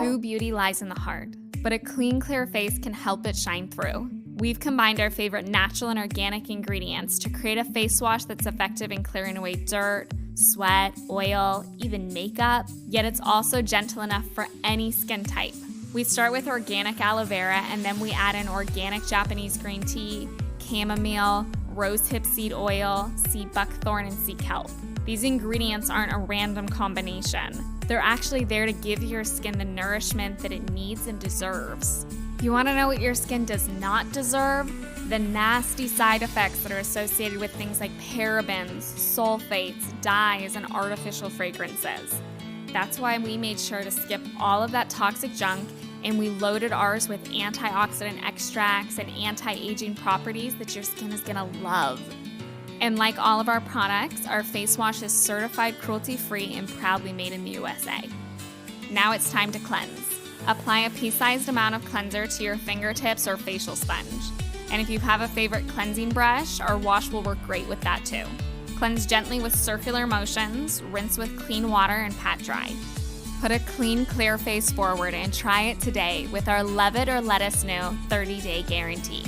True beauty lies in the heart, but a clean, clear face can help it shine through. We've combined our favorite natural and organic ingredients to create a face wash that's effective in clearing away dirt, sweat, oil, even makeup, yet it's also gentle enough for any skin type. We start with organic aloe vera, and then we add in organic Japanese green tea, chamomile, rosehip seed oil, sea buckthorn, and sea kelp. These ingredients aren't a random combination. They're actually there to give your skin the nourishment that it needs and deserves. You want to know what your skin does not deserve? The nasty side effects that are associated with things like parabens, sulfates, dyes, and artificial fragrances. That's why we made sure to skip all of that toxic junk, and we loaded ours with antioxidant extracts and anti-aging properties that your skin is gonna love. And like all of our products, our face wash is certified cruelty-free and proudly made in the USA. Now it's time to cleanse. Apply a pea-sized amount of cleanser to your fingertips or facial sponge. And if you have a favorite cleansing brush, our wash will work great with that too. Cleanse gently with circular motions, rinse with clean water, and pat dry. Put a clean, clear face forward and try it today with our Love It or Let Us Know 30-day guarantee.